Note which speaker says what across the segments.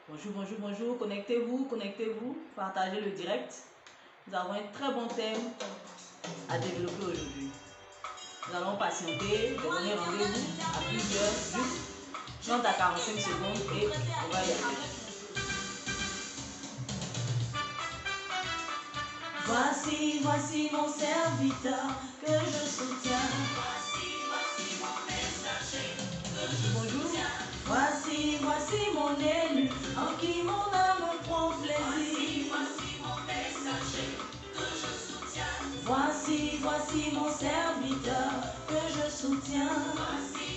Speaker 1: Bonjour, bonjour, bonjour, connectez-vous, partagez le direct. Nous avons un très bon thème à développer aujourd'hui. Nous allons patienter, donner rendez-vous à plusieurs, juste 30 à 45 secondes et on va y aller. Voici mon serviteur que je soutiens. Voici mon messager que je soutiens. Voici mon élu en qui mon âme prend plaisir. Voici mon messager que je soutiens. Voici mon serviteur que je soutiens. Voici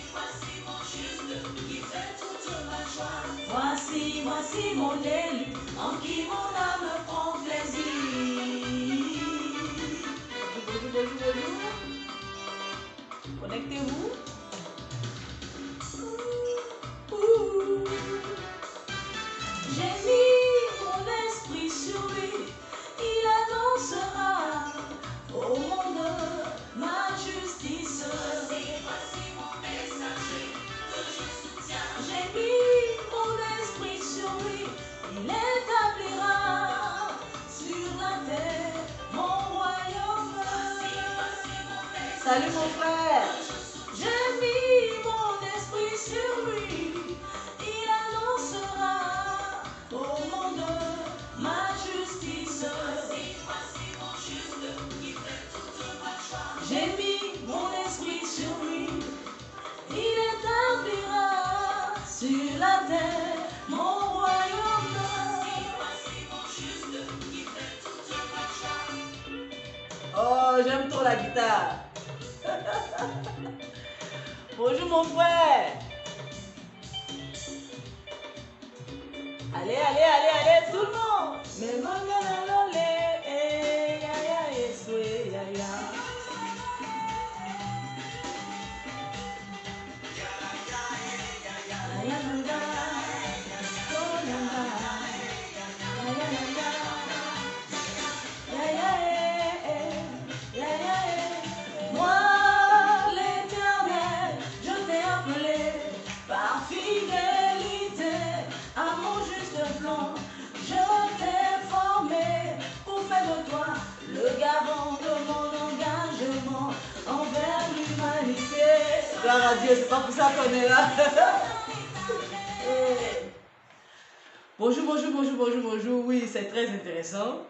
Speaker 1: mon juste qui fait toute ma joie. Voici mon élu en qui mon âme prend plaisir. Bonjour. Connectez-vous. J'ai mis mon esprit sur lui, il annoncera au monde ma justice. Voici mon messager que je soutiens. J'ai mis mon esprit sur lui, il établira sur la terre mon royaume. Voici mon messager. Salut mon frère. J'ai mis mon esprit sur lui, il annoncera au monde ma justice. Voici mon juste qui fait toute ma joie. J'ai mis mon esprit sur lui, il établira sur la terre mon royaume. Voici mon juste qui fait toute ma joie. Oh, j'aime trop la guitare. Bonjour mon frère. Allez, tout le monde. Mais gloire à Dieu, c'est pas pour ça qu'on est là. Bonjour. Oui, c'est très intéressant.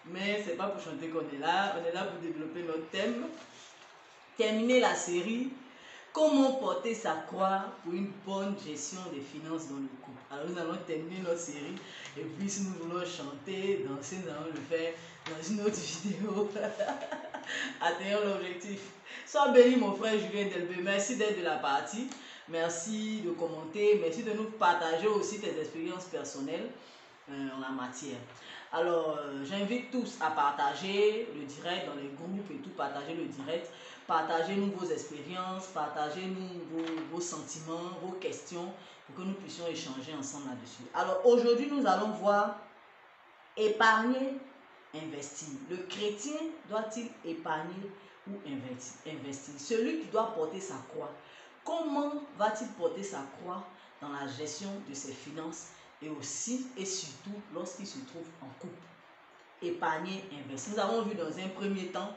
Speaker 1: Mais c'est pas pour chanter qu'on est là. On est là pour développer notre thème. Terminer la série. Comment porter sa croix pour une bonne gestion des finances dans le couple. Alors nous allons terminer notre série. Et puis si nous voulons chanter, danser, nous allons le faire dans une autre vidéo. Atteignons l'objectif. Sois béni mon frère Julien Delbé. Merci d'être de la partie. Merci de commenter. Merci de nous partager aussi tes expériences personnelles en la matière. Alors, j'invite tous à partager le direct dans les groupes et tout, partager le direct. Partagez-nous vos expériences, partagez-nous vos sentiments, vos questions pour que nous puissions échanger ensemble là-dessus. Alors, aujourd'hui, nous allons voir épargner, investir. Le chrétien doit-il épargner ou investir? Celui qui doit porter sa croix, comment va-t-il porter sa croix dans la gestion de ses finances et aussi et surtout lorsqu'il se trouve en couple? Épargner, investir. Nous avons vu dans un premier temps,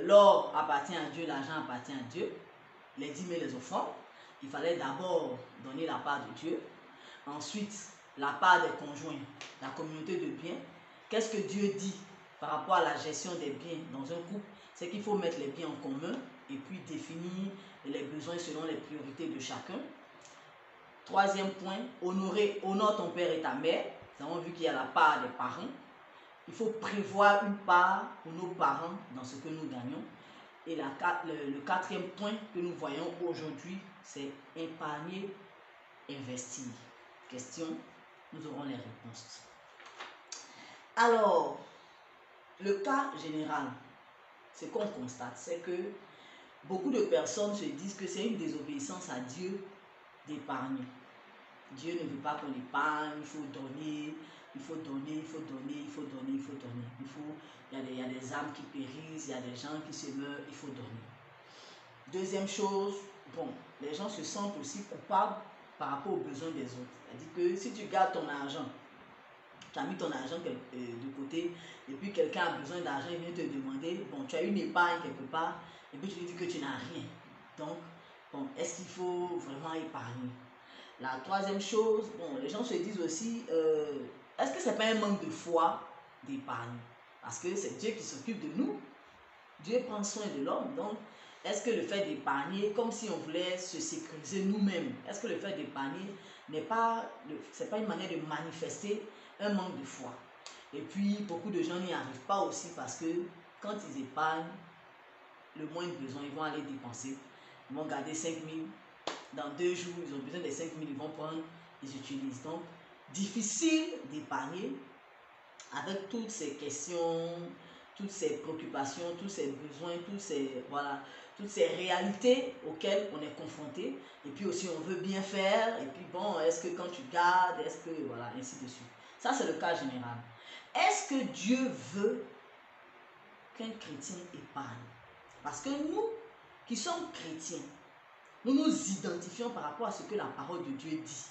Speaker 1: l'or appartient à Dieu, l'argent appartient à Dieu. Les dîmes et les offrandes, il fallait d'abord donner la part de Dieu. Ensuite, la part des conjoints, la communauté de biens. Qu'est-ce que Dieu dit par rapport à la gestion des biens dans un couple? C'est qu'il faut mettre les biens en commun et puis définir les besoins selon les priorités de chacun. Troisième point, honore ton père et ta mère. Nous avons vu qu'il y a la part des parents. Il faut prévoir une part pour nos parents dans ce que nous gagnons. Et le quatrième point que nous voyons aujourd'hui c'est épargner, investir. Question, nous aurons les réponses. Alors, le cas général, ce qu'on constate, c'est que beaucoup de personnes se disent que c'est une désobéissance à Dieu d'épargner. Dieu ne veut pas qu'on épargne, il faut donner, il faut donner, il faut donner, il faut donner, il faut donner. Il y a des âmes qui périssent, il y a des gens qui se meurent, il faut donner. Deuxième chose, bon, les gens se sentent aussi coupables par rapport aux besoins des autres. C'est-à-dire que si tu gardes ton argent, tu as mis ton argent de côté, et puis quelqu'un a besoin d'argent, il vient te demander, bon, tu as une épargne quelque part, et puis tu lui dis que tu n'as rien. Donc, bon, est-ce qu'il faut vraiment épargner? La troisième chose, bon, les gens se disent aussi, est-ce que ce n'est pas un manque de foi d'épargner? Parce que c'est Dieu qui s'occupe de nous. Dieu prend soin de l'homme. Donc, est-ce que le fait d'épargner, comme si on voulait se sécuriser nous-mêmes, est-ce que le fait d'épargner n'est pas, c'est pas une manière de manifester un manque de foi? Et puis, beaucoup de gens n'y arrivent pas aussi parce que quand ils épargnent, le moindre besoin, ils vont aller dépenser. Ils vont garder 5 000. Dans 2 jours, ils ont besoin des 5 000, ils vont prendre, ils utilisent. Donc, difficile d'épargner avec toutes ces questions, toutes ces préoccupations, tous ces besoins, toutes ces réalités auxquelles on est confronté. Et puis aussi, on veut bien faire. Et puis bon, est-ce que quand tu gardes, est-ce que, voilà, ainsi de suite. Ça, c'est le cas général. Est-ce que Dieu veut qu'un chrétien épargne? Parce que nous, qui sommes chrétiens, nous nous identifions par rapport à ce que la parole de Dieu dit.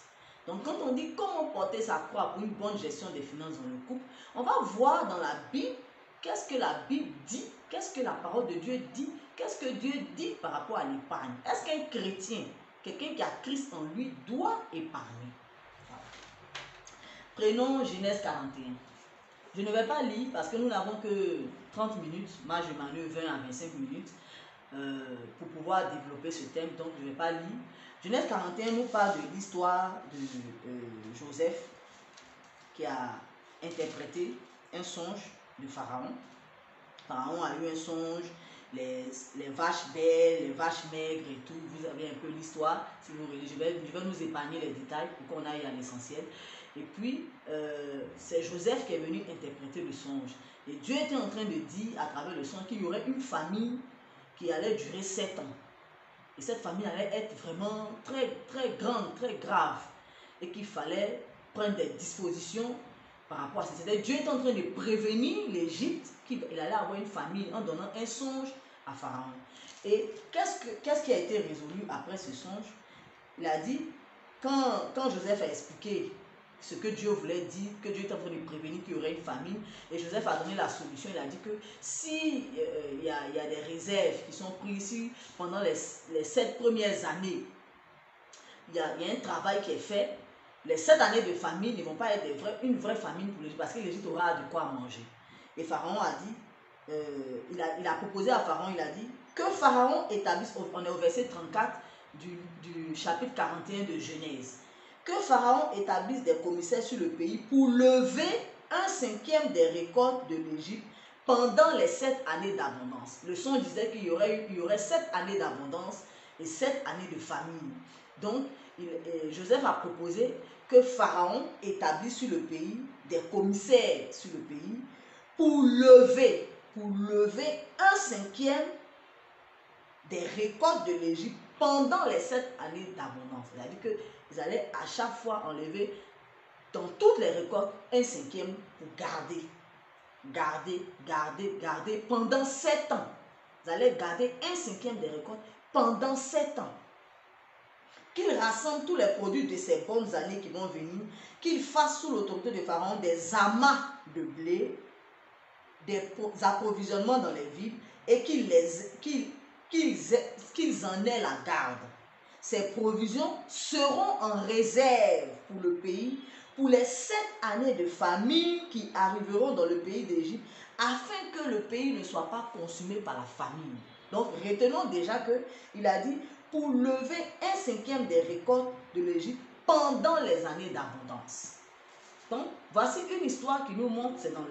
Speaker 1: Donc, quand on dit comment porter sa croix pour une bonne gestion des finances dans le couple, on va voir dans la Bible qu'est-ce que la Bible dit, qu'est-ce que la parole de Dieu dit, qu'est-ce que Dieu dit par rapport à l'épargne. Est-ce qu'un chrétien, quelqu'un qui a Christ en lui, doit épargner? Voilà. Prenons Genèse 41. Je ne vais pas lire parce que nous n'avons que 30 minutes, moi je manœuvre 20 à 25 minutes. Pour pouvoir développer ce thème, donc je ne vais pas lire. Genèse 41 nous parle de l'histoire de Joseph qui a interprété un songe de Pharaon. Pharaon a eu un songe, les vaches belles, les vaches maigres et tout. Vous avez un peu l'histoire. Si vous voulez, je vais nous épargner les détails pour qu'on aille à l'essentiel. Et puis, c'est Joseph qui est venu interpréter le songe. Et Dieu était en train de dire à travers le songe qu'il y aurait une famille qui allait durer 7 ans. Et cette famille allait être vraiment très, très grande, très grave. Et qu'il fallait prendre des dispositions par rapport à ça. C'est-à-dire Dieu est en train de prévenir l'Égypte qu'il allait avoir une famille en donnant un songe à Pharaon. Et qu'est-ce qui a été résolu après ce songe? Il a dit, quand Joseph a expliqué ce que Dieu voulait dire, que Dieu était en train de prévenir qu'il y aurait une famine, et Joseph a donné la solution. Il a dit que si il y a des réserves qui sont prises, si pendant les 7 premières années, il y a un travail qui est fait, les 7 années de famine ne vont pas être une vraie famine pour l'Égypte, parce que l'Égypte aura de quoi manger. Et Pharaon a dit, il a proposé à Pharaon, il a dit, que Pharaon établisse, on est au verset 34 du chapitre 41 de Genèse, que Pharaon établisse des commissaires sur le pays pour lever 1/5 des récoltes de l'Égypte pendant les 7 années d'abondance. Le son disait qu'il y aurait 7 années d'abondance et 7 années de famine. Donc, Joseph a proposé que Pharaon établisse sur le pays des commissaires sur le pays pour lever 1/5 des récoltes de l'Égypte pendant les 7 années d'abondance. C'est-à-dire qu'ils allaient à chaque fois enlever dans toutes les récoltes 1/5 pour garder pendant 7 ans. Ils allaient garder 1/5 des récoltes pendant 7 ans. Qu'ils rassemblent tous les produits de ces bonnes années qui vont venir, qu'ils fassent sous l'autorité de Pharaon des amas de blé, des approvisionnements dans les villes et qu'ils en aient la garde. Ces provisions seront en réserve pour le pays pour les 7 années de famine qui arriveront dans le pays d'Égypte, afin que le pays ne soit pas consumé par la famine. Donc retenons déjà qu'il a dit pour lever 1/5 des récoltes de l'Égypte pendant les années d'abondance. Donc voici une histoire qui nous montre, c'est dans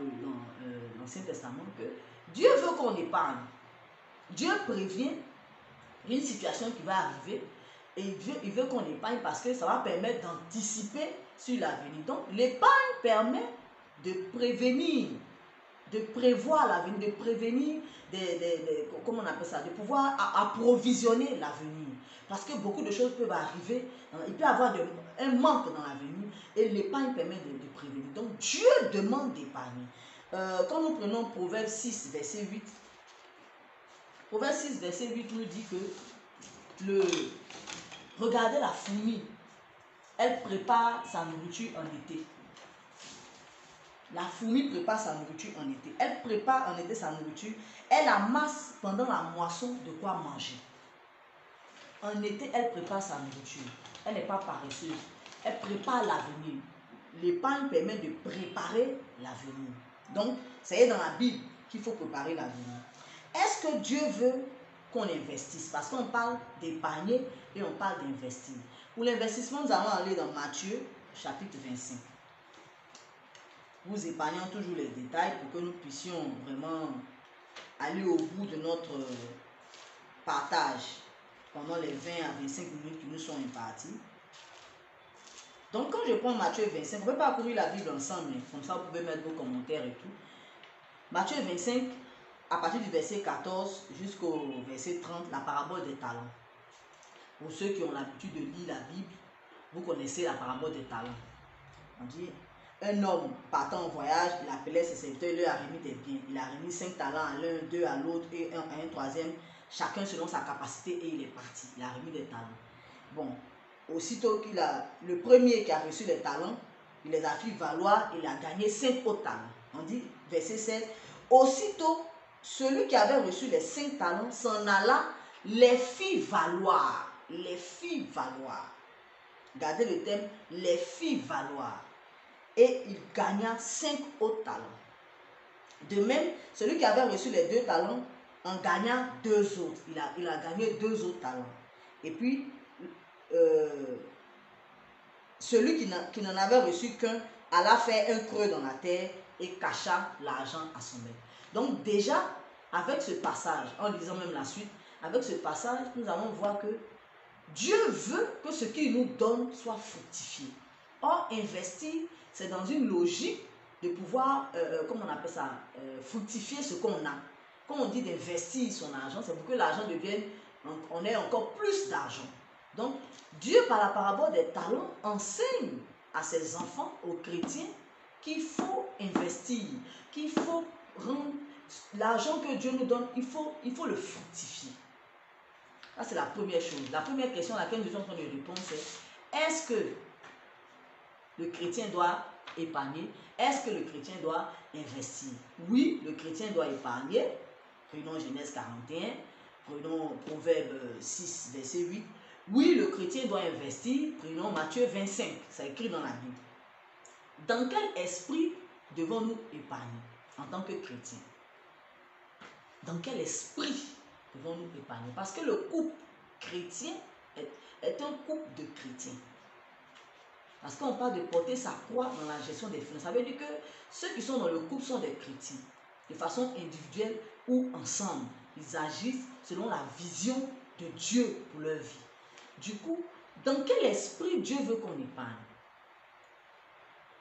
Speaker 1: l'Ancien Testament, que Dieu veut qu'on épargne. Dieu prévient une situation qui va arriver Et Dieu, il veut qu'on épargne parce que ça va permettre d'anticiper sur l'avenir. Donc, l'épargne permet de prévenir, de prévoir l'avenir, de prévenir, comment on appelle ça, de pouvoir approvisionner l'avenir. Parce que beaucoup de choses peuvent arriver, il peut y avoir un manque dans l'avenir et l'épargne permet de prévenir. Donc, Dieu demande d'épargner. Quand nous prenons Proverbe 6, verset 8, Proverbe 6, verset 8 nous dit que regardez la fourmi, elle prépare sa nourriture en été. La fourmi prépare sa nourriture en été. Elle prépare en été sa nourriture. Elle amasse pendant la moisson de quoi manger. En été, elle prépare sa nourriture. Elle n'est pas paresseuse. Elle prépare l'avenir. L'épargne permet de préparer l'avenir. Donc, c'est dans la Bible qu'il faut préparer l'avenir. Est-ce que Dieu veut qu'on investisse? Parce qu'on parle d'épargner et on parle d'investir. Pour l'investissement, nous allons aller dans Matthieu, chapitre 25. Nous épargnons toujours les détails pour que nous puissions vraiment aller au bout de notre partage pendant les 20 à 25 minutes qui nous sont imparties. Donc, quand je prends Matthieu 25, on peut parcourir la Bible ensemble, mais comme ça, vous pouvez mettre vos commentaires et tout. Matthieu 25, à partir du verset 14 jusqu'au verset 30, la parabole des talents. Pour ceux qui ont l'habitude de lire la Bible, vous connaissez la parabole des talents. On dit, un homme partant en voyage, il appelait ses serviteurs, il leur a remis des biens. Il a remis 5 talents à l'un, 2 à l'autre et un troisième, chacun selon sa capacité, et il est parti. Il a remis des talents. Bon, aussitôt le premier qui a reçu les talents, il les a fait valoir, il a gagné 5 autres talents. On dit, verset 7, aussitôt, celui qui avait reçu les 5 talents s'en alla, les fit valoir. Les fit valoir. Gardez le thème, les fit valoir. Et il gagna 5 autres talents. De même, celui qui avait reçu les 2 talents en gagna 2 autres. Il a gagné 2 autres talents. Et puis, celui qui n'en avait reçu qu'un alla faire un creux dans la terre et cacha l'argent à son maître. Donc déjà, avec ce passage, en lisant même la suite, avec ce passage, nous allons voir que Dieu veut que ce qu'il nous donne soit fructifié. Or, investir, c'est dans une logique de pouvoir, comment on appelle ça, fructifier ce qu'on a. Quand on dit d'investir son argent, c'est pour que l'argent devienne, on ait encore plus d'argent. Donc, Dieu, par la parabole des talents, enseigne à ses enfants, aux chrétiens, qu'il faut investir, qu'il faut rendre l'argent que Dieu nous donne, il faut le fructifier. Ça, c'est la première chose. La première question à laquelle nous sommes en train de répondre, c'est est-ce que le chrétien doit épargner? Est-ce que le chrétien doit investir? Oui, le chrétien doit épargner. Prenons Genèse 41, prenons Proverbe 6, verset 8. Oui, le chrétien doit investir. Prenons Matthieu 25, c'est écrit dans la Bible. Dans quel esprit devons-nous épargner en tant que chrétien? Dans quel esprit devons-nous épargner? Parce que le couple chrétien est un couple de chrétiens. Parce qu'on parle de porter sa croix dans la gestion des finances. Ça veut dire que ceux qui sont dans le couple sont des chrétiens. De façon individuelle ou ensemble. Ils agissent selon la vision de Dieu pour leur vie. Du coup, dans quel esprit Dieu veut qu'on épargne?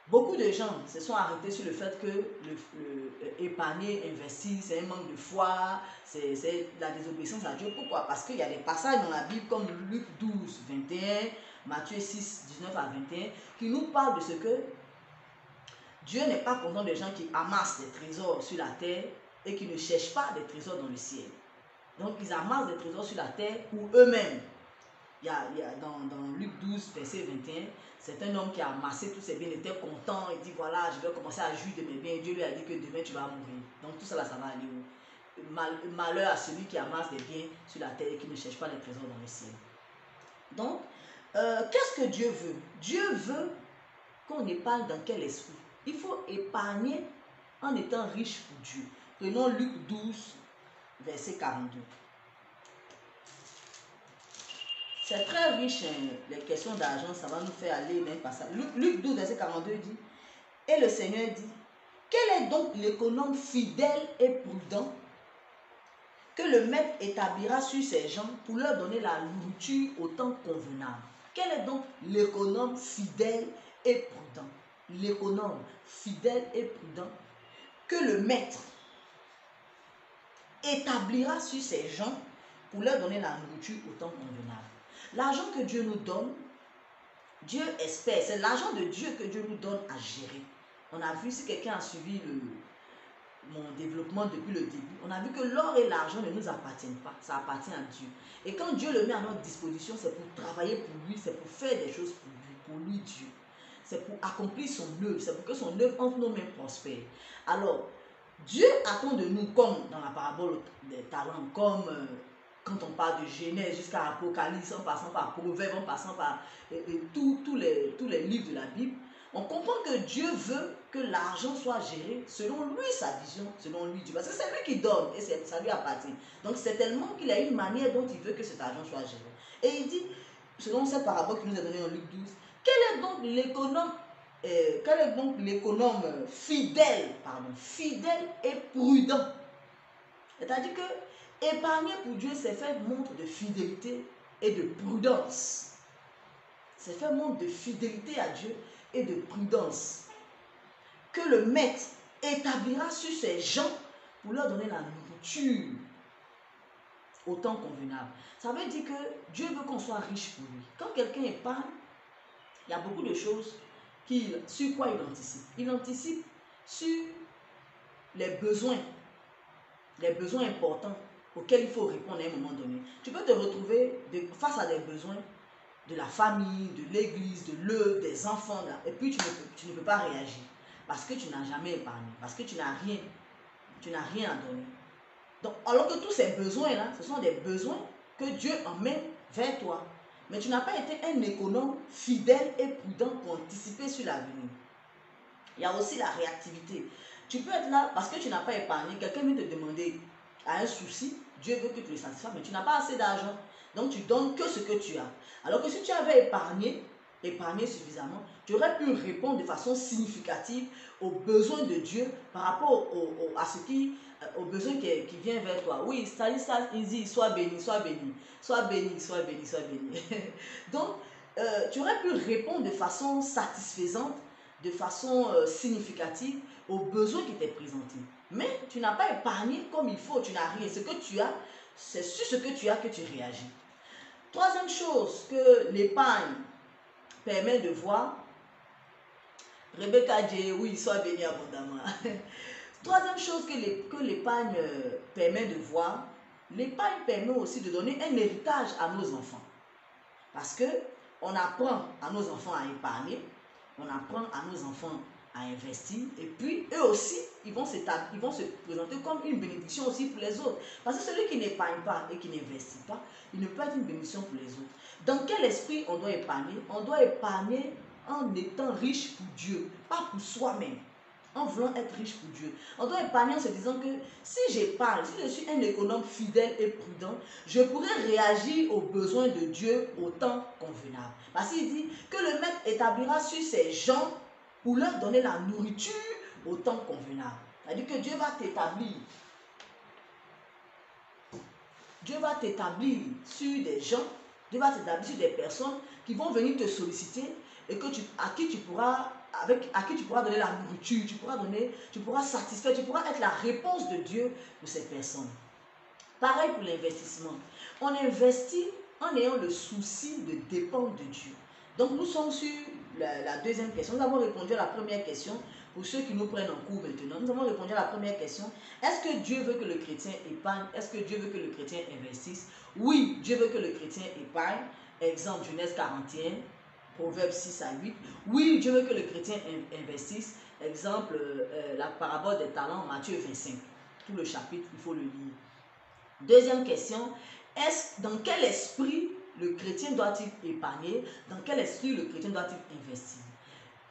Speaker 1: Beaucoup de gens se sont arrêtés sur le fait que épargner, investir, c'est un manque de foi, c'est la désobéissance à Dieu. Pourquoi? Parce qu'il y a des passages dans la Bible comme Luc 12, 21, Matthieu 6, 19 à 21, qui nous parlent de ce que Dieu n'est pas content des gens qui amassent des trésors sur la terre et qui ne cherchent pas des trésors dans le ciel. Donc ils amassent des trésors sur la terre pour eux-mêmes. Il y a dans Luc 12, verset 21, c'est un homme qui a amassé tous ses biens, il était content, il dit voilà, je vais commencer à jouir de mes biens. Dieu lui a dit que demain tu vas mourir. Donc tout ça là, ça va aller où? Malheur à celui qui amasse des biens sur la terre et qui ne cherche pas les trésors dans le ciel. Donc, qu'est-ce que Dieu veut? Dieu veut qu'on épargne dans quel esprit? Il faut épargner en étant riche pour Dieu. Prenons Luc 12, verset 42. C'est très riche, hein, les questions d'argent, ça va nous faire aller dans un passage. Luc 12, verset 42 dit, et le Seigneur dit, quel est donc l'économe fidèle et prudent que le maître établira sur ses gens pour leur donner la nourriture au temps convenable. Quel est donc l'économe fidèle et prudent? L'économe fidèle et prudent que le maître établira sur ses gens pour leur donner la nourriture au temps convenable. L'argent que Dieu nous donne, Dieu espère, c'est l'argent de Dieu que Dieu nous donne à gérer. On a vu, si quelqu'un a suivi mon développement depuis le début, on a vu que l'or et l'argent ne nous appartiennent pas, ça appartient à Dieu. Et quand Dieu le met à notre disposition, c'est pour travailler pour lui, c'est pour faire des choses pour lui Dieu. C'est pour accomplir son œuvre, c'est pour que son œuvre entre nos mains prospère. Alors, Dieu attend de nous, comme dans la parabole des talents, comme quand on parle de Genèse jusqu'à Apocalypse, en passant par Proverbes, en passant par tous les livres de la Bible, on comprend que Dieu veut que l'argent soit géré selon lui, sa vision, selon lui Dieu. Parce que c'est lui qui donne et ça lui appartient. Donc c'est tellement qu'il a une manière dont il veut que cet argent soit géré. Et il dit, selon cette parabole qu'il nous a donnée en Luc 12, quel est donc l'économe fidèle et prudent? C'est-à-dire que épargner pour Dieu, c'est faire montre de fidélité et de prudence. C'est faire montre de fidélité à Dieu et de prudence. Que le maître établira sur ses gens pour leur donner la nourriture au temps convenable. Ça veut dire que Dieu veut qu'on soit riche pour lui. Quand quelqu'un épargne, il y a beaucoup de choses sur quoi il anticipe. Il anticipe sur les besoins importants auxquels il faut répondre à un moment donné. Tu peux te retrouver face à des besoins de la famille, de l'église, de l'œuvre, des enfants, là, et puis tu ne peux pas réagir parce que tu n'as jamais épargné, parce que tu n'as rien à donner. Donc, alors que tous ces besoins-là, ce sont des besoins que Dieu emmène vers toi. Mais tu n'as pas été un économe fidèle et prudent pour anticiper sur l'avenir. Il y a aussi la réactivité. Tu peux être là parce que tu n'as pas épargné. Quelqu'un vient te demander à un souci, Dieu veut que tu le satisfasses, mais tu n'as pas assez d'argent. Donc tu donnes que ce que tu as. Alors que si tu avais épargné suffisamment, tu aurais pu répondre de façon significative aux besoins de Dieu par rapport aux besoins qui viennent vers toi. Oui, ça il dit, sois béni, sois béni, sois béni, sois béni, sois béni. Donc, tu aurais pu répondre de façon satisfaisante, de façon significative aux besoins qui t'est présentés. Mais tu n'as pas épargné comme il faut, tu n'as rien. Ce que tu as, c'est sur ce que tu as que tu réagis. Troisième chose que l'épargne permet de voir, Rebecca dit, oui, sois béni abondamment. Troisième chose que l'épargne permet de voir, l'épargne permet aussi de donner un héritage à nos enfants. Parce que on apprend à nos enfants à épargner, on apprend à nos enfants à investir, et puis eux aussi, ils vont se présenter comme une bénédiction aussi pour les autres. Parce que celui qui n'épargne pas et qui n'investit pas, il ne peut être une bénédiction pour les autres. Dans quel esprit on doit épargner? On doit épargner en étant riche pour Dieu, pas pour soi-même. En voulant être riche pour Dieu. On doit épargner en se disant que si j'épargne, si je suis un économe fidèle et prudent, je pourrai réagir aux besoins de Dieu au temps convenable. Parce qu'il dit que le maître établira sur ses gens pour leur donner la nourriture au temps convenable. C'est-à-dire que Dieu va t'établir. Dieu va t'établir sur des gens, Dieu va t'établir sur des personnes qui vont venir te solliciter et à qui tu pourras donner la nourriture, tu pourras satisfaire, tu pourras être la réponse de Dieu pour ces personnes. Pareil pour l'investissement. On investit en ayant le souci de dépendre de Dieu. Donc nous sommes sur la deuxième question. Nous avons répondu à la première question. Pour ceux qui nous prennent en cours maintenant, nous avons répondu à la première question. Est-ce que Dieu veut que le chrétien épargne? Est-ce que Dieu veut que le chrétien investisse? Oui, Dieu veut que le chrétien épargne. Exemple, Genèse 41. Proverbes 6 à 8. Oui, Dieu veut que le chrétien investisse. Exemple, la parabole des talents, Matthieu 25. Tout le chapitre, il faut le lire. Deuxième question, dans quel esprit le chrétien doit-il épargner? Dans quel esprit le chrétien doit-il investir?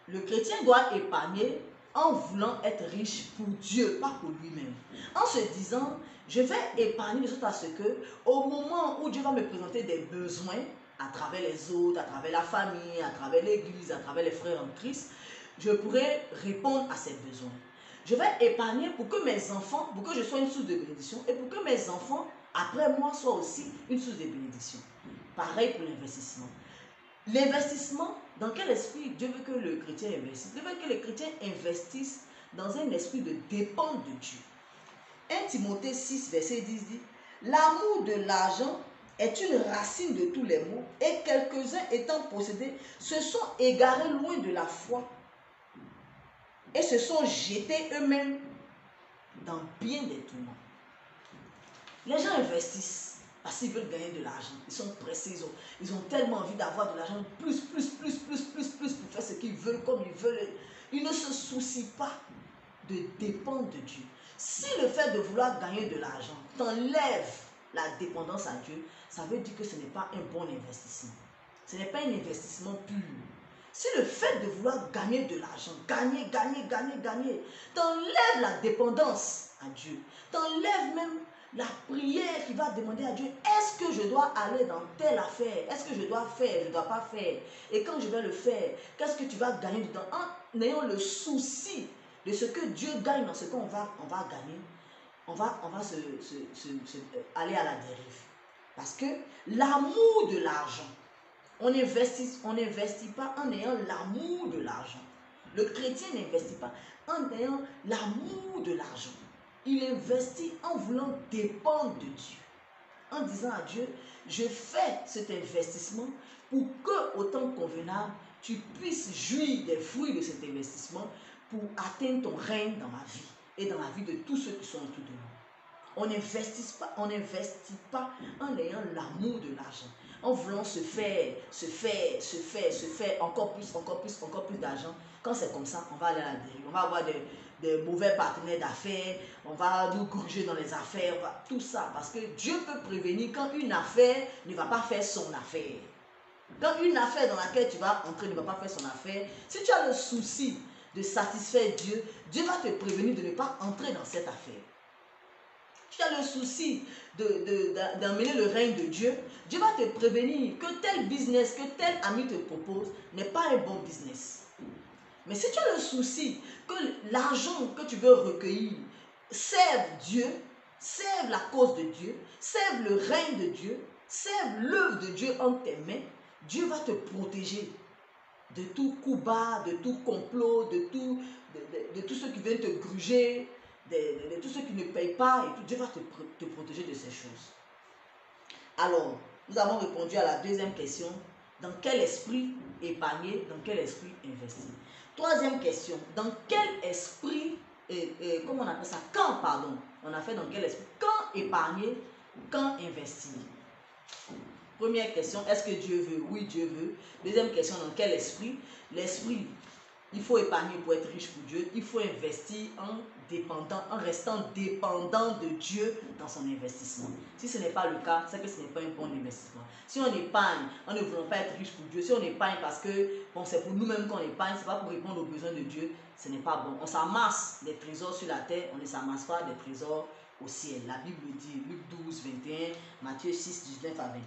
Speaker 1: Le chrétien doit épargner en voulant être riche pour Dieu, pas pour lui-même. En se disant, je vais épargner de sorte à ce que, au moment où Dieu va me présenter des besoins, à travers les autres, à travers la famille, à travers l'église, à travers les frères en Christ, je pourrai répondre à ces besoins. Je vais épargner pour que mes enfants, pour que je sois une source de bénédiction et pour que mes enfants, après moi, soient aussi une source de bénédiction. Pareil pour l'investissement. L'investissement, dans quel esprit Dieu veut que le chrétien investisse? Dieu veut que les chrétiens investissent dans un esprit de dépendre de Dieu. 1 Timothée 6, verset 10 dit, l'amour de l'argent est une racine de tous les maux et quelques-uns étant possédés se sont égarés loin de la foi et se sont jetés eux-mêmes dans bien des tourments. Les gens investissent parce qu'ils veulent gagner de l'argent. Ils sont pressés, ils ont tellement envie d'avoir de l'argent, plus pour faire ce qu'ils veulent, comme ils veulent. Ils ne se soucient pas de dépendre de Dieu. Si le fait de vouloir gagner de l'argent t'enlève la dépendance à Dieu, ça veut dire que ce n'est pas un bon investissement. Ce n'est pas un investissement pur. Si le fait de vouloir gagner de l'argent, gagner, t'enlève la dépendance à Dieu, t'enlève même la prière qui va demander à Dieu, est-ce que je dois aller dans telle affaire? Est-ce que je dois faire? Je ne dois pas faire. Et quand je vais le faire, qu'est-ce que tu vas gagner dedans? En ayant le souci de ce que Dieu gagne dans ce qu'on va gagner, on va aller à la dérive. Parce que l'amour de l'argent, on n'investit pas en ayant l'amour de l'argent. Le chrétien n'investit pas en ayant l'amour de l'argent. Il investit en voulant dépendre de Dieu. En disant à Dieu, je fais cet investissement pour que, au temps convenable, tu puisses jouir des fruits de cet investissement pour atteindre ton règne dans ma vie et dans la vie de tous ceux qui sont autour de nous. On n'investit pas en ayant l'amour de l'argent, en voulant se faire encore plus d'argent. Quand c'est comme ça, on va aller à la dérive. On va avoir des mauvais partenaires d'affaires, on va nous gruger dans les affaires, tout ça. Parce que Dieu peut prévenir quand une affaire ne va pas faire son affaire. Quand une affaire dans laquelle tu vas entrer ne va pas faire son affaire, si tu as le souci de satisfaire Dieu, Dieu va te prévenir de ne pas entrer dans cette affaire. Si tu as le souci d'emmener le règne de Dieu, Dieu va te prévenir que tel business, que tel ami te propose n'est pas un bon business. Mais si tu as le souci que l'argent que tu veux recueillir serve Dieu, serve la cause de Dieu, serve le règne de Dieu, serve l'œuvre de Dieu en tes mains, Dieu va te protéger de tout coup bas, de tout complot, de tout ce qui vient te gruger, de tout ce qui ne paye pas, et tout. Dieu va te protéger de ces choses. Alors, nous avons répondu à la deuxième question, dans quel esprit épargner, dans quel esprit investir? Troisième question, dans quel esprit, comment on appelle ça? Quand, pardon, on a fait dans quel esprit? Quand épargner, quand investir? Première question, est-ce que Dieu veut? Oui, Dieu veut. Deuxième question, dans quel esprit? L'esprit, il faut épargner pour être riche pour Dieu. Il faut investir en restant dépendant de Dieu dans son investissement. Si ce n'est pas le cas, c'est que ce n'est pas un bon investissement. Si on épargne en ne voulant pas être riche pour Dieu, si on épargne parce que c'est pour nous-mêmes qu'on épargne, ce n'est pas pour répondre aux besoins de Dieu, ce n'est pas bon. On s'amasse des trésors sur la terre, on ne s'amasse pas des trésors au ciel. La Bible dit, Luc 12, 21, Matthieu 6, 19 à 21.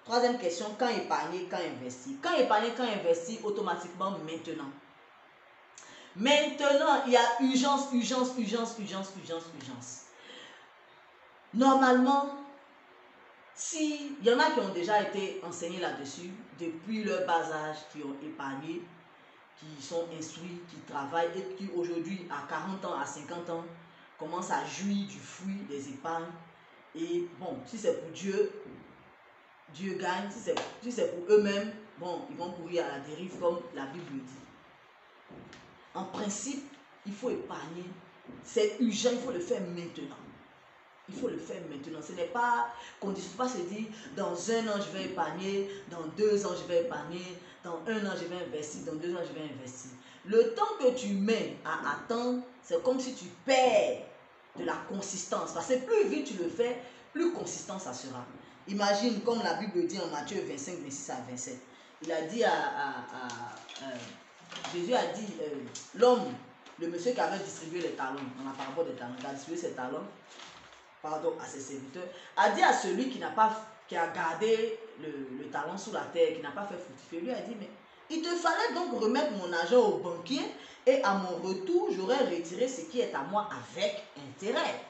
Speaker 1: Troisième question, quand épargner, quand investir? Quand épargner, quand investir, automatiquement maintenant. Maintenant, il y a urgence. Normalement, s'il y en a qui ont déjà été enseignés là-dessus, depuis leur bas âge, qui ont épargné, qui sont instruits, qui travaillent et qui aujourd'hui, à 40 ans, à 50 ans, commencent à jouir du fruit des épargnes. Et bon, si c'est pour Dieu, Dieu gagne. Si c'est pour eux-mêmes, bon, ils vont courir à la dérive comme la Bible dit. En principe, il faut épargner. C'est urgent, il faut le faire maintenant. Il faut le faire maintenant. Ce n'est pas qu'on ne dise pas se dire, dans 1 an, je vais épargner, dans 2 ans, je vais épargner, dans 1 an, je vais investir, dans 2 ans, je vais investir. Le temps que tu mets à attendre, c'est comme si tu perds de la consistance. Parce que plus vite tu le fais, plus consistant ça sera. Imagine, comme la Bible dit en Matthieu 25, 26 à 27. Il a dit Jésus a dit, l'homme, le monsieur qui avait distribué les talents, dans la parabole des talents, qui a distribué ses talents, à ses serviteurs, a dit à celui qui a gardé le talent sous la terre, qui n'a pas fait fructifier, lui a dit, mais Il te fallait donc remettre mon argent au banquier et à mon retour, j'aurais retiré ce qui est à moi avec intérêt.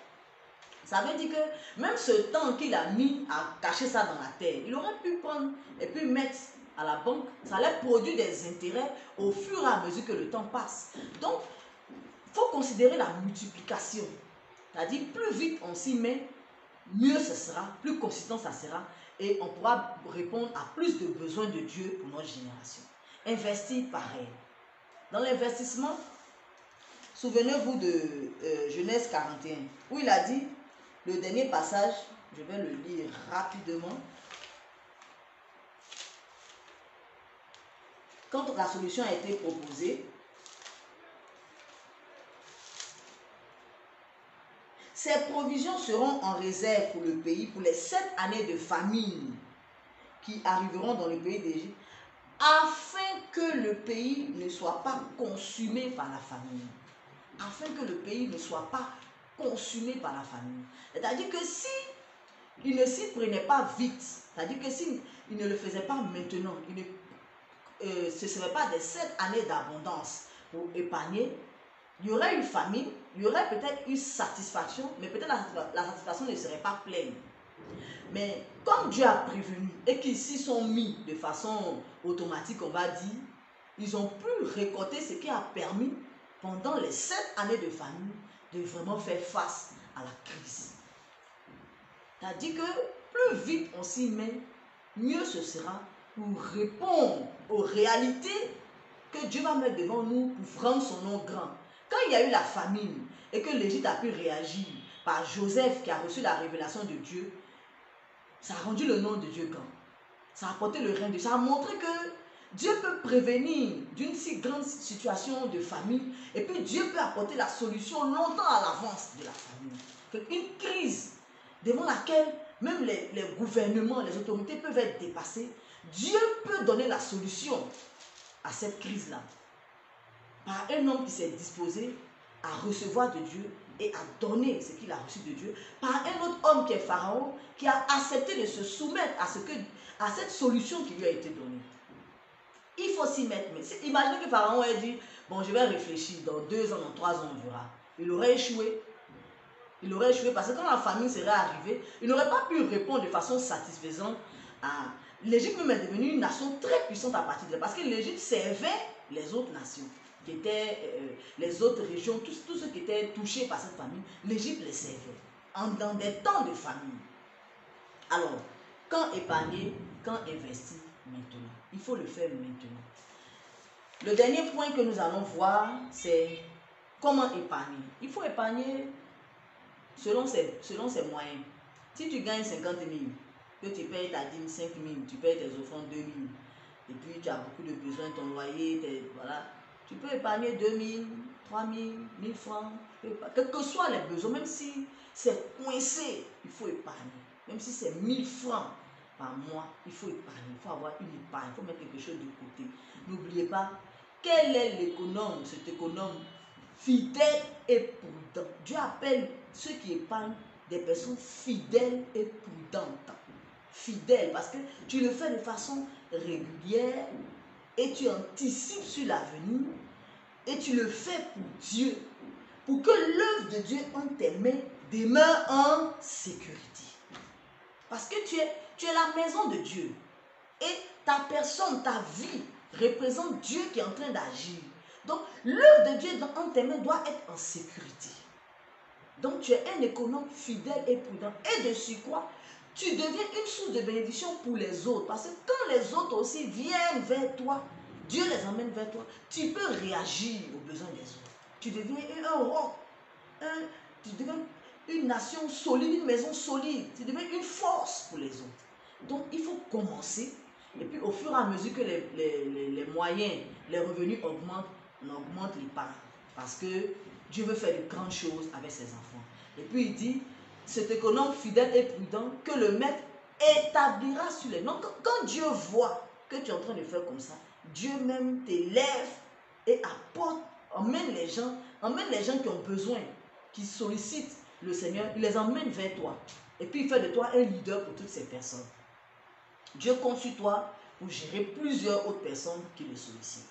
Speaker 1: Ça veut dire que même ce temps qu'il a mis à cacher ça dans la terre, il aurait pu prendre et puis mettre à la banque. Ça allait produire des intérêts au fur et à mesure que le temps passe. Donc, il faut considérer la multiplication. C'est-à-dire, plus vite on s'y met, mieux ce sera, plus consistant ça sera, et on pourra répondre à plus de besoins de Dieu pour notre génération. Investir pareil. Dans l'investissement, souvenez-vous de Genèse 41, où il a dit, le dernier passage, je vais le lire rapidement. Quand la solution a été proposée, ces provisions seront en réserve pour le pays pour les 7 années de famine qui arriveront dans le pays d'Égypte, afin que le pays ne soit pas consumé par la famine. Afin que le pays ne soit pas consumé par la famine. C'est-à-dire que si il ne s'y prenait pas vite, c'est-à-dire que si il ne le faisait pas maintenant, ce ne serait pas des 7 années d'abondance pour épargner, il y aurait une famine, il y aurait peut-être une satisfaction, mais peut-être la satisfaction ne serait pas pleine. Mais comme Dieu a prévenu et qu'ils s'y sont mis de façon automatique, on va dire, ils ont pu récolter ce qui a permis pendant les 7 années de famine de vraiment faire face à la crise. C'est-à-dire que plus vite on s'y met, mieux ce sera pour répondre aux réalités que Dieu va mettre devant nous pour rendre son nom grand. Quand il y a eu la famine et que l'Égypte a pu réagir par Joseph qui a reçu la révélation de Dieu, ça a rendu le nom de Dieu grand. Ça a apporté le règne de Dieu. Ça a montré que Dieu peut prévenir d'une si grande situation de famine et puis Dieu peut apporter la solution longtemps à l'avance de la famine. Une crise devant laquelle même les gouvernements, les autorités peuvent être dépassées, Dieu peut donner la solution à cette crise-là par un homme qui s'est disposé à recevoir de Dieu et à donner ce qu'il a reçu de Dieu, par un autre homme qui est Pharaon, qui a accepté de se soumettre à cette solution qui lui a été donnée. Il faut s'y mettre. Mais imaginez que Pharaon ait dit, bon, je vais réfléchir, dans 2 ans, dans 3 ans, on verra. Il aurait échoué. Il aurait échoué parce que quand la famine serait arrivée, il n'aurait pas pu répondre de façon satisfaisante à... L'Égypte même est devenue une nation très puissante à partir de là, parce que l'Égypte servait les autres nations, qui étaient les autres régions, tous ceux qui étaient touchés par cette famine, l'Égypte les servait dans des temps de famine. Alors, quand épargner, quand investir maintenant? Il faut le faire maintenant. Le dernier point que nous allons voir, c'est comment épargner. Il faut épargner selon ses moyens. Si tu gagnes 50 000, que tu payes ta dîme 5 000, tu payes tes offrandes 2 000, et puis tu as beaucoup de besoins, ton loyer, voilà, tu peux épargner 2 000, 3 000, 1 000 francs, quels que soient les besoins, même si c'est coincé, il faut épargner. Même si c'est 1 000 francs par mois, il faut épargner, il faut avoir une épargne, il faut mettre quelque chose de côté. N'oubliez pas, quel est l'économe, cet économe fidèle et prudent? Dieu appelle ceux qui épargnent des personnes fidèles et prudentes. Fidèles, parce que tu le fais de façon régulière et tu anticipes sur l'avenir et tu le fais pour Dieu, pour que l'œuvre de Dieu en tes mains demeure en sécurité. Parce que tu es la maison de Dieu et ta personne, ta vie représente Dieu qui est en train d'agir. Donc l'œuvre de Dieu en tes mains doit être en sécurité. Donc tu es un économe fidèle et prudent. Et de surcroît, tu deviens une source de bénédiction pour les autres. Parce que quand les autres aussi viennent vers toi, Dieu les emmène vers toi, tu peux réagir aux besoins des autres. Tu deviens un roc, tu deviens une nation solide, une maison solide. Tu deviens une force pour les autres. Donc il faut commencer. Et puis au fur et à mesure que les moyens, les revenus augmentent, on augmente les parts. Parce que Dieu veut faire de grandes choses avec ses enfants. Et puis il dit, cet économe fidèle et prudent que le maître établira sur les... Donc quand Dieu voit que tu es en train de faire comme ça, Dieu même t'élève et emmène les gens qui ont besoin, qui sollicitent le Seigneur, il les emmène vers toi. Et puis il fait de toi un leader pour toutes ces personnes. Dieu compte sur toi pour gérer plusieurs autres personnes qui le sollicitent.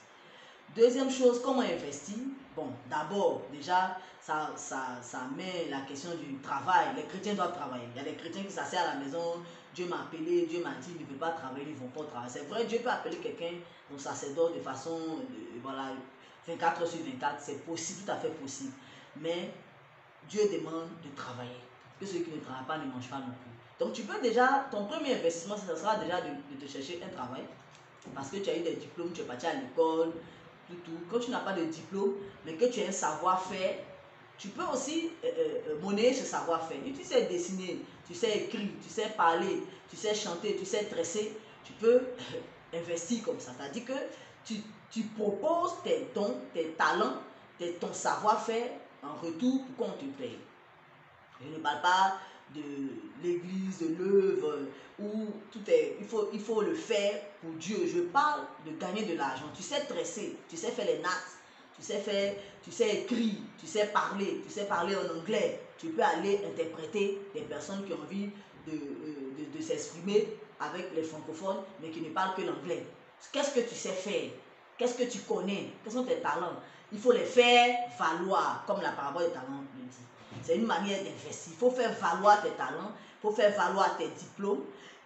Speaker 1: Deuxième chose, comment investir? Bon, d'abord, déjà, ça met la question du travail. Les chrétiens doivent travailler. Il y a des chrétiens qui s'asseyent à la maison. Dieu m'a appelé, Dieu m'a dit, ils ne veulent pas travailler, ils ne vont pas travailler. C'est vrai, Dieu peut appeler quelqu'un, son sacerdoce, de façon, voilà, 24 heures sur 24. C'est possible, tout à fait possible. Mais Dieu demande de travailler. Que ceux qui ne travaillent pas ne mangent pas non plus. Donc, tu peux déjà, ton premier investissement, ce sera déjà de te chercher un travail. Parce que tu as eu des diplômes, tu es parti à l'école, tout. Quand tu n'as pas de diplôme, mais que tu as un savoir-faire, tu peux aussi monnayer ce savoir-faire. Et tu sais dessiner, tu sais écrire, tu sais parler, tu sais chanter, tu sais tresser, tu peux investir comme ça. C'est-à-dire que tu proposes tes dons, tes talents, ton savoir-faire en retour pour qu'on te paye. Je ne parle pas de l'église, de l'œuvre, où tout est, il faut le faire pour Dieu. Je parle de gagner de l'argent. Tu sais tresser, tu sais faire les nattes, tu sais écrire, tu sais parler en anglais. Tu peux aller interpréter des personnes qui ont envie de s'exprimer avec les francophones, mais qui ne parlent que l'anglais. Qu'est-ce que tu sais faire? Qu'est-ce que tu connais? Quels sont tes talents? Il faut les faire valoir, comme la parabole des talents le dit. C'est une manière d'investir. Il faut faire valoir tes talents, il faut faire valoir tes diplômes.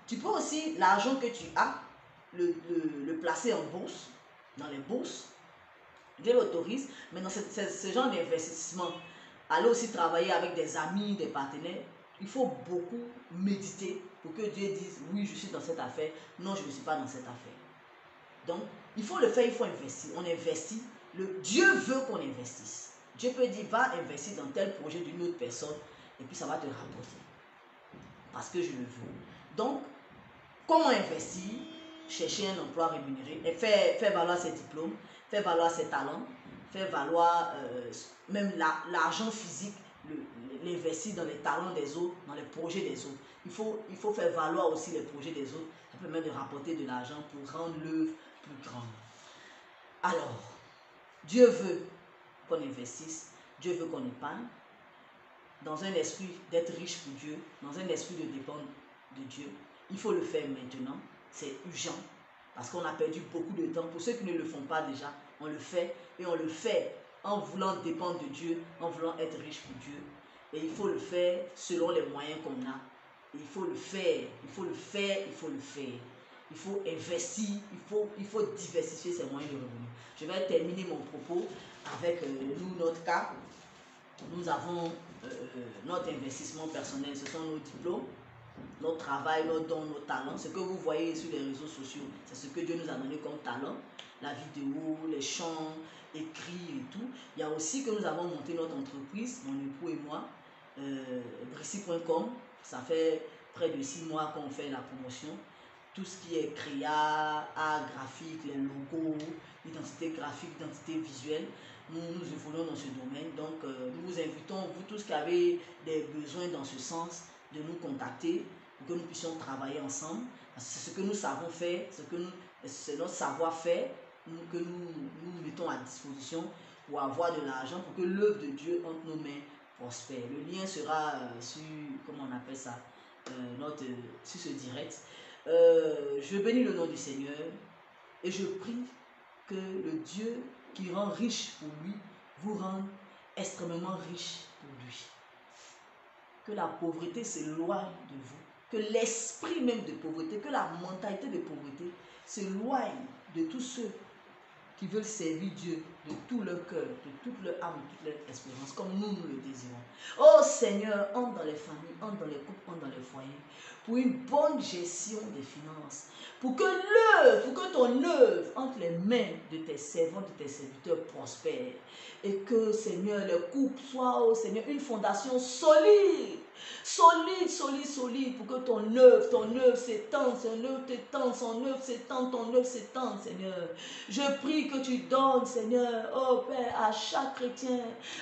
Speaker 1: Tu peux aussi, l'argent que tu as, le placer en bourse, dans les bourses. Dieu l'autorise, mais dans ce genre d'investissement, aller aussi travailler avec des amis, des partenaires, il faut beaucoup méditer pour que Dieu dise, oui, je suis dans cette affaire, non, je ne suis pas dans cette affaire. Donc, il faut le faire, il faut investir. On investit, Dieu veut qu'on investisse. Dieu peut dire, va investir dans tel projet d'une autre personne, et puis ça va te rapporter. Parce que je le veux. Donc, comment investir? Chercher un emploi rémunéré, et faire valoir ses diplômes, faire valoir ses talents, faire valoir même l'argent physique, l'investir dans les talents des autres, dans les projets des autres. Il faut faire valoir aussi les projets des autres. Ça permet de rapporter de l'argent pour rendre l'œuvre plus grande. Alors, Dieu veut qu'on investisse, Dieu veut qu'on épargne, dans un esprit d'être riche pour Dieu, dans un esprit de dépendre de Dieu. Il faut le faire maintenant, c'est urgent, parce qu'on a perdu beaucoup de temps. Pour ceux qui ne le font pas déjà, on le fait, et on le fait en voulant dépendre de Dieu, en voulant être riche pour Dieu. Et il faut le faire selon les moyens qu'on a. Et il faut le faire, il faut le faire, il faut le faire. Il faut investir, il faut diversifier ses moyens de revenus. Je vais terminer mon propos avec nous, notre cas. Nous avons notre investissement personnel, ce sont nos diplômes, notre travail, nos dons, nos talents. Ce que vous voyez sur les réseaux sociaux, c'est ce que Dieu nous a donné comme talent. La vidéo, les chants, écrits et tout. Il y a aussi que nous avons monté notre entreprise, mon époux et moi, Brissi.com. Ça fait près de 6 mois qu'on fait la promotion. Tout ce qui est créa, art graphique, les logos, identité graphique, identité visuelle. Nous évoluons dans ce domaine. Donc, nous vous invitons, vous tous qui avez des besoins dans ce sens, de nous contacter pour que nous puissions travailler ensemble. C'est ce que nous savons faire, c'est notre savoir-faire que nous mettons à disposition pour avoir de l'argent, pour que l'œuvre de Dieu entre nos mains prospère. Le lien sera sur, comment on appelle ça, sur ce direct. Je bénis le nom du Seigneur et je prie que le Dieu qui rend riche pour lui vous rende extrêmement riche pour lui. Que la pauvreté s'éloigne de vous, que l'esprit même de pauvreté, que la mentalité de pauvreté s'éloigne de tous ceux qui veulent servir Dieu de tout leur cœur, de toute leur âme, de toute leur espérance, comme nous le désirons. Oh Seigneur, entre dans les familles, entre dans les couples, entre dans les foyers, pour une bonne gestion des finances, pour que ton œuvre entre les mains de tes servants, de tes serviteurs prospère, et que, Seigneur, les couples soient, oh Seigneur, une fondation solide, pour que ton œuvre s'étende, ton œuvre s'étende, Seigneur. Je prie oui, que tu donnes, Seigneur, oh Père, à chaque chrétien,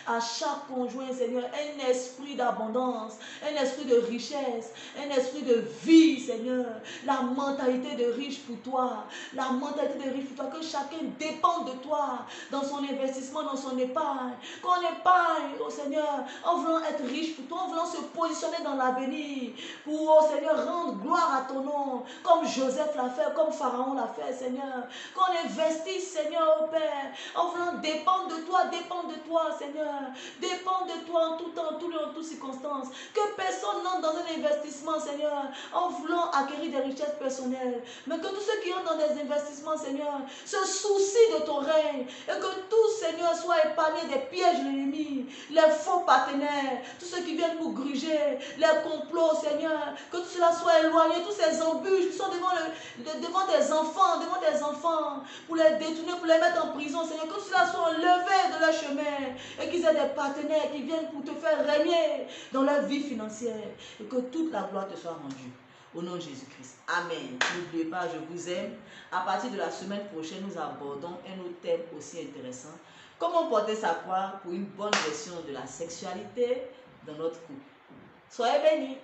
Speaker 1: à chaque conjoint, Seigneur, un esprit d'abondance, un esprit de richesse, un esprit de vie, Seigneur, la mentalité de riche pour toi, la mentalité de riche pour toi, que chacun dépende de toi dans son investissement, dans son épargne, qu'on épargne, oh Seigneur, en voulant être riche pour toi, en voulant se positionner dans l'avenir, pour, oh Seigneur, rendre gloire à ton nom, comme Joseph l'a fait, comme Pharaon l'a fait, Seigneur, qu'on investisse, Seigneur, oh Père, en voulant dépendre de toi, Seigneur, dépendre de toi en tout temps, en toutes circonstances, que personne n'entre dans un investissement, Seigneur, en voulant acquérir des richesses personnelles, mais que tous ceux qui entrent dans des investissements, Seigneur, se soucient de ton règne, et que tous, Seigneur, soient épargnés des pièges de l'ennemi, les faux partenaires, tous ceux qui viennent pour gruger, les complots, Seigneur, que tout cela soit éloigné, tous ces embûches qui sont devant tes enfants, pour les détourner, pour les mettre en prison, Seigneur, que tout cela soit enlevé de leur chemin, et qu'ils aient des partenaires qui viennent pour te faire régner dans leur vie financière, et que toute la gloire te soit rendue. Au nom de Jésus-Christ. Amen. N'oubliez pas, je vous aime. À partir de la semaine prochaine, nous abordons un autre thème aussi intéressant. Comment porter sa croix pour une bonne gestion de la sexualité dans notre couple. Soyez bénis.